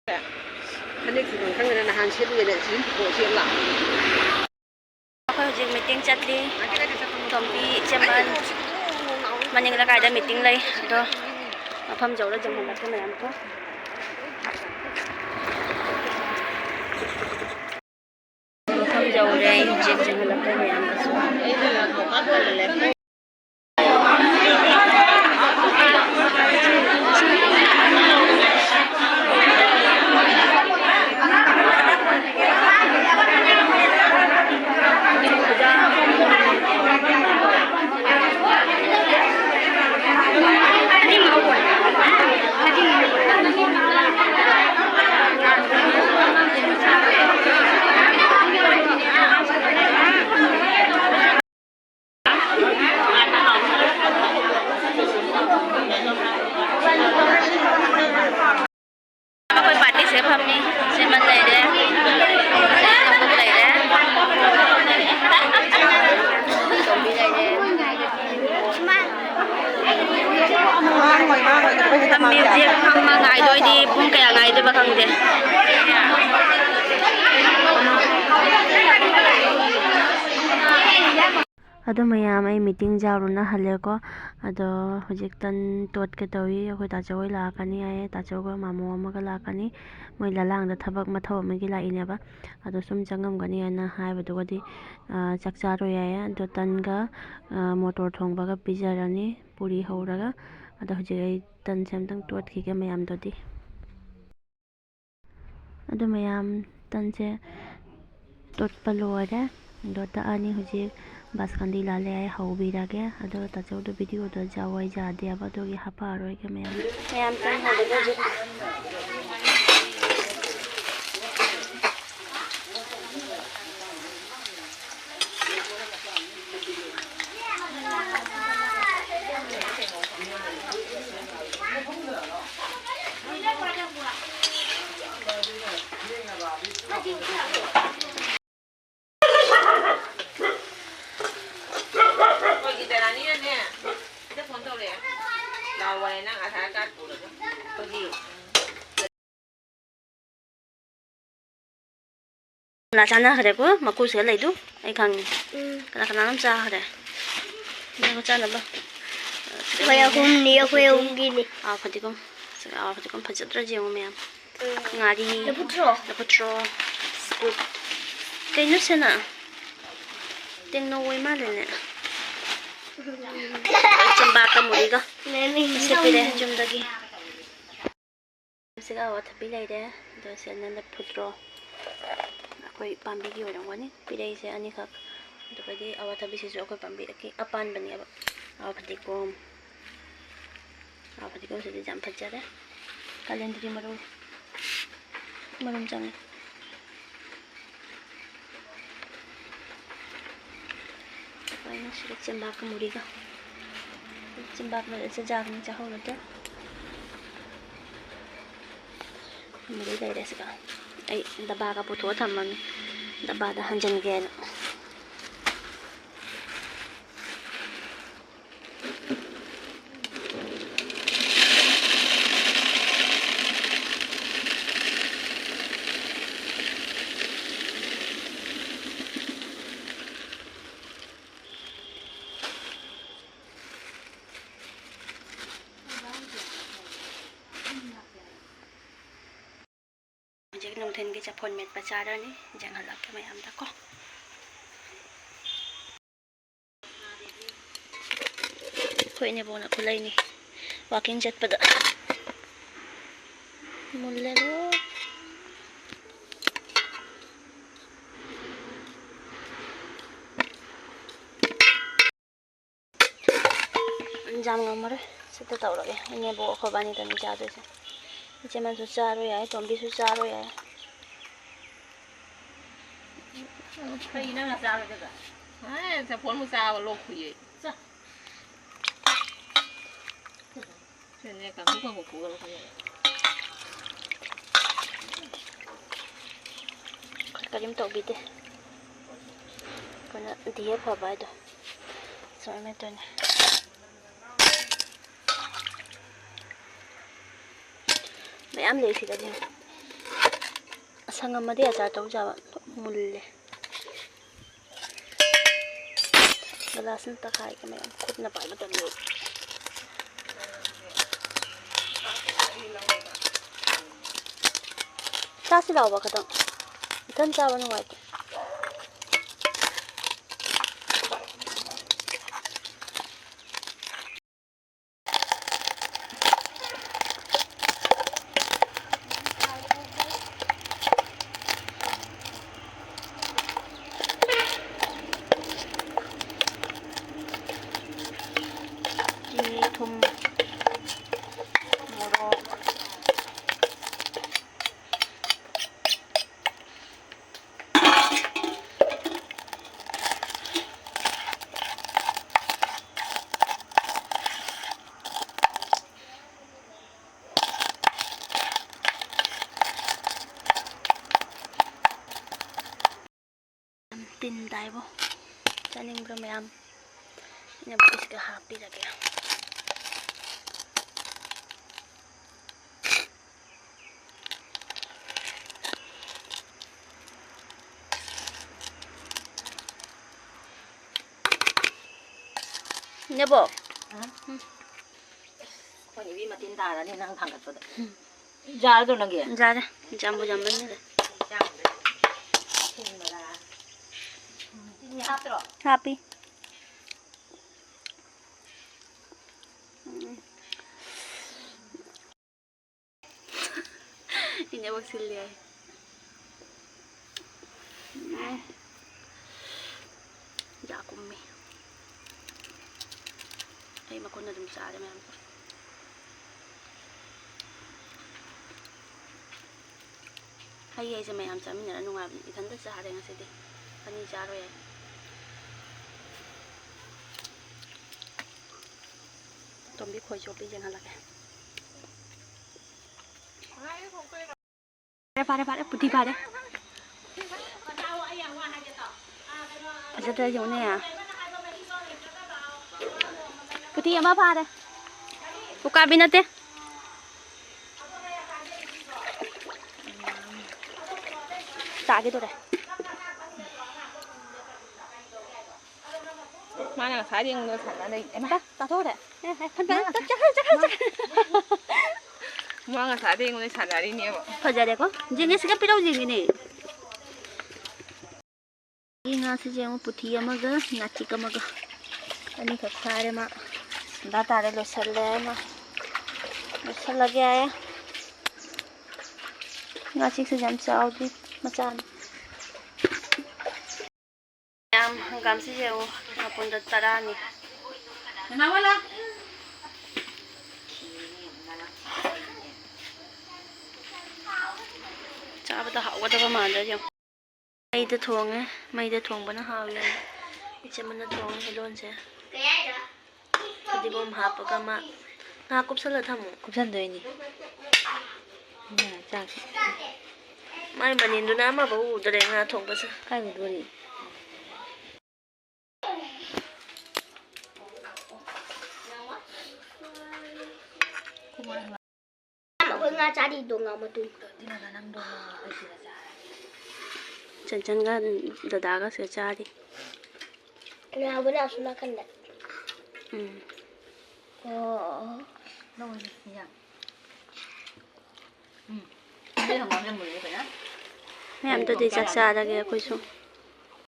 Aku hujung meeting chatli, tompi jaman, maning la kaida meeting lay, do, apam jauh la jam hendak kena yang tu. Apam jauh lay, jam hendak kena yang tu. Ado mayam ay meeting jaru na hale ko ado hojik tan tot ke tawi akhoi tachaosu lakani ay tachaosu mamo amaga lakani moi lalang da thabak mathau amagi la ineba ado sum changam gani ana haibadugadi chakcharo ya ado tan ga motor thongba ga pijarani puri horaga ado hojik ay tan semtang tot ki ke mayam dodi ado mayam tan se tot palore do ta ani hojik Baskandi lale ay haubirage ado tachaosu video do jawai jade abado gi hapa aroi ke mayam tan hodaga je Na chana khare ko maku se lai du ai khang kana kana nam cha khare na ko chana ba khoya hum ni khoya hum gi ni phatikom phajatra je me ngari le putro scoop kai no sena teng no wai ma le ne chamba ka muri ga se pire jum dagi se ga wa thapi lai de do se na le putro koi pambi gi orang wani pidai se ani khak to kadi awatha bisi jo koi pambi ki apan bani aba awathikom se jam phajare kalendri marum jang koi na sire chamba ka muri ga chamba ma se jag ni cha ho na ta muri dai re se ka ay daba ka puto thamman daba da hanjan gen nung then gi chapon met pachara ni jang halak ke mayam da ko khoi ne bona khulai ni walking jet pada mulle do jam ngamare sita tawrage ne bo kho bani tan cha de se jeman su charo ya tombi su charo ya Cái gì nó là sao rồi chứ à, sao phun sao lột gì sao chuyện này cả cũng một củ rồi cái điểm tàu bị thế còn đi hết vào bài đó rồi mấy tuần mày ăn gì thì là gì ꯑꯁꯪꯉꯝꯃꯗꯤ ꯑꯆꯥꯔ ꯇꯧꯖꯕ ꯃꯨꯜꯂꯦ ꯒꯂꯥꯁꯅ ꯇꯈꯥꯏꯒ ꯃꯌꯥꯝ ꯈꯨꯠꯅ ꯄꯥꯏꯕ ꯇꯜꯂꯦ ꯆꯥꯁꯤ ꯂꯥꯎꯕ ꯈꯇꯪ ꯏꯊꯟ ꯆꯥꯕ ꯅꯨꯡꯉꯥꯏꯇꯦ ꯊꯨꯝ ꯃꯣꯔꯣꯛ ꯇꯤꯟ ꯇꯥꯏꯕꯣ ꯆꯥꯅꯤꯡꯕ꯭ꯔꯥ ꯃꯌꯥꯝ ꯑꯩꯅ ꯕꯤꯁꯀ ꯍꯥꯞꯄꯤꯔꯒꯦ ꯅꯦꯕꯣ ꯑꯩꯈꯣꯏ ꯅꯨꯄꯤ ꯃꯇꯤꯟ ꯇꯥꯔꯅꯤ ꯅꯪ ꯊꯥꯡꯒꯠꯄꯗ ꯖꯥꯔꯗꯣ ꯅꯪꯒꯤ ꯖꯥꯔꯦ ꯖꯥꯝꯕꯨ ꯖꯥꯝꯕꯅꯤꯗ ꯆꯤꯅꯤ ꯍꯥꯞꯇ꯭ꯔꯣ ꯍꯥꯞꯄꯤ 이내박 실리야. 야곰미. ay makuna dum sa alam yan. Hay sa may am sa amin na ano nga itanda sa hari nga sidi. Ani jaro yan. Tombi khoi chopi jang halake. Pare putih pare. Pasada yung niya. Putih ama pare. Buka binate. Tagi to re. Mana nga sari yung sana na em Ta ta to re. Mga nga sari yung sana rin niya. Pasada ko. Jingi siga piraw jingi ni. Nga si jemo putih ama ga ngachi ka maga. Ani ka sare ma. Data re lo salle ma. Lo salla gaya. Ngachi sa jam sa audi macam. Yang hanggang si jemo napunta tarani. Nawala. Chaba ta hawa da ba ma da jemo. Maida thonge, maida thong bana hawi yan. Ichemana thong helon se. Adi bom hapaga ma. Nga kupsala thamu. Kupsandoy ni. Na chak. Mai manindu na ma ba u dare nga thong ba sa. Kai bu dori. Ako'y nga cari dong nga matung. Dinaganang do ay sila sa. Chan ga dadaga sa chari. Kaya wala suna kanda. Oh. No niya. Hindi naman mo rin ba na? Mayam to di chak sa lagi ako so.